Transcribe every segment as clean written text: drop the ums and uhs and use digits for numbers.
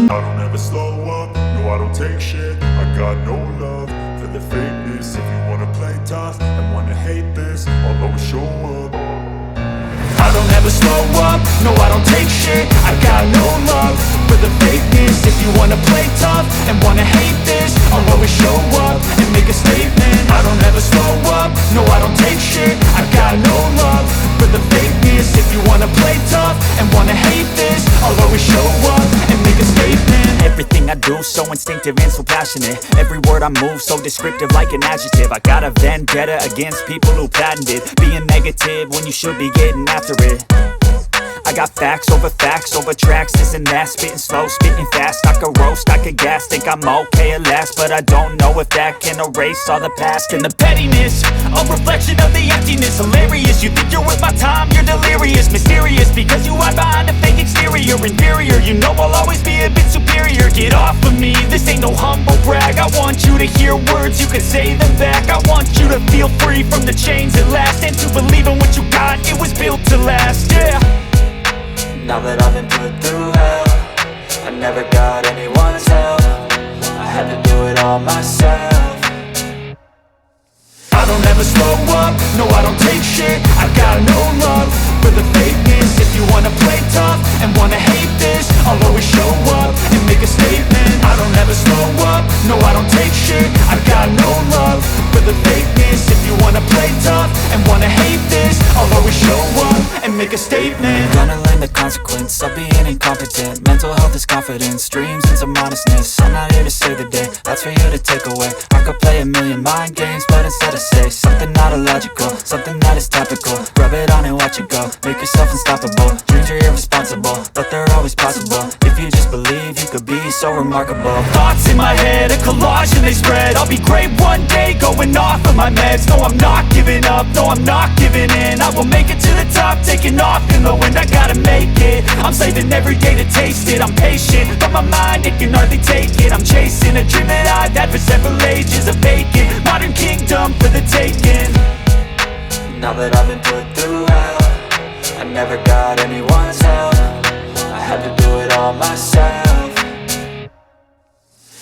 I don't ever slow up, no I don't take shit. I got no love for the fakeness. If you wanna play tough and wanna hate this, I'll always show up. I don't ever slow up, no I don't take shit. I got no love for the fakeness. If you wanna play tough and wanna hate this, I'll always show up and make a statement. I don't ever slow up, no I don't take shit. I got no love for the fakeness. If you wanna play tough and wanna hate this, I'll always show up and make a statement. Everything I do so instinctive and so passionate. Every word I move so descriptive like an adjective. I got a vendetta against people who patented being negative when you should be getting after it. I got facts over tracks, this and that. Spitting slow, spitting fast, I could roast, I could gas. Think I'm okay at last, but I don't know if that can erase all the past. And the pettiness, a reflection of the emptiness. Hilarious, you think you're worth my time, you're delirious. Mysterious, because you hide behind a fake exterior. Inferior, you know I'll always be a bit superior. Get off of me, this ain't no humble brag. I want you to hear words, you can say them back. I want you to feel free from the chains at last, and to believe in what you got, it was built to last, yeah. Now that I've been put through hell, I never got anyone's help. I had to do it all myself. I don't ever slow up, no I don't take shit. I got no love for the fakeness. If you wanna play tough and wanna hate this, I'll always show up and make a statement. I don't ever slow up, no I don't take shit. I got no love for the fakeness. If you wanna play tough and wanna hate this, I'll always show up and make a statement. Gonna learn the consequence of being incompetent. Mental health is confidence, dreams and some honestness. I'm not here to save the day, that's for you to take away. I could play a million mind games, but instead I say something not illogical, something that is topical. Rub it on and watch it go, make yourself unstoppable. Dreams are irresponsible, but they're always possible. If you just believe, you could be so remarkable. Thoughts in my head, a collage and they spread. I'll be great one day, going off of my meds. No, I'm not giving up, no, I'm not giving in. I will make it to the top, taking off in the wind. I gotta make it, I'm saving every day to taste it. I'm patient, but my mind, it can hardly take it. I'm chasing a dream that I've had for several ages. A vacant, modern kingdom for the taking. Now that I've been put through hell, I never got anyone's help. I had to do it all myself.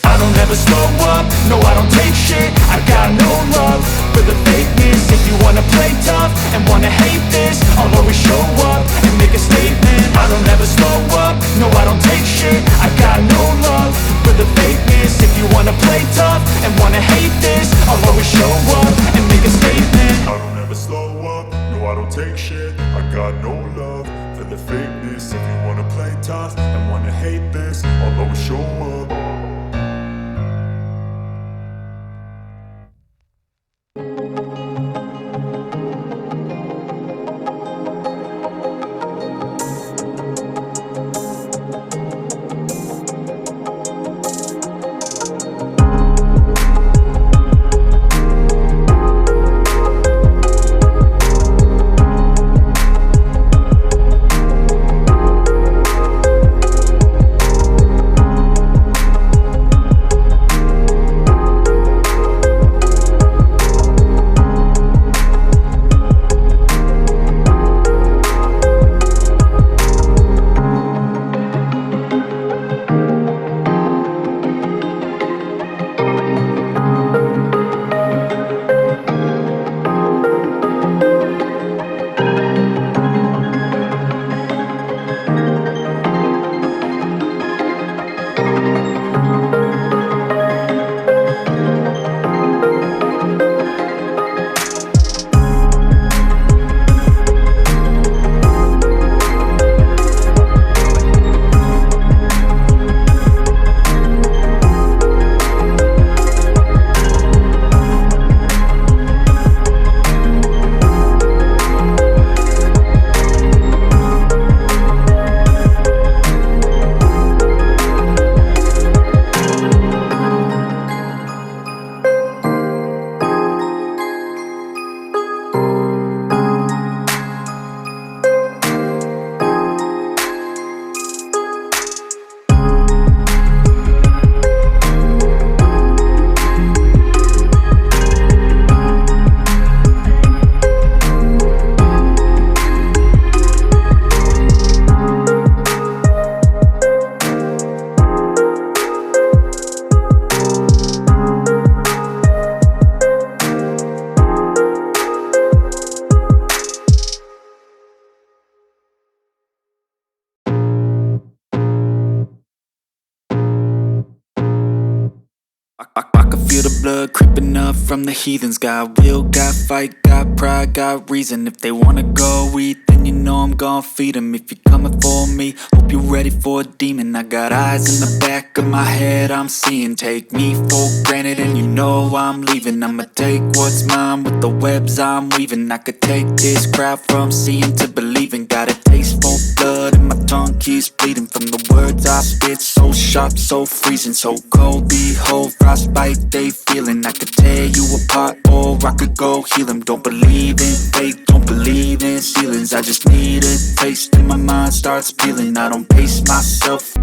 I don't ever slow up, no I don't take shit. I got no love for the fakeness. If you wanna play tough and wanna hate this, I'll always show up and make a statement. I don't ever slow up, no I don't take shit. I got no love for the fakeness. If you wanna play tough and wanna hate this, I'll always show up and make a statement. I don't ever slow up, no I don't take shit. I got no love for the fakeness. If you wanna play tough and wanna hate this, I'll always show up. blood creeping up from the heathens. Got will, got fight, got pride, got reason. If they wanna go eat, then you know I'm gon' feed them. If you're coming for me, hope you're ready for a demon. I got eyes in the back of my head, I'm seeing. Take me for granted and you know I'm leaving. I'ma take what's mine with the webs I'm weaving. I could take this crowd from seeing to believing. Got a taste for blood and my tongue keeps bleeding from the words I spit. So sharp, so freezing, so cold. Behold, frostbite they feeling. I could tear you apart or I could go heal them. Don't believe in fate, don't believe in ceilings. I just need a taste and my mind starts peeling. I don't pace myself,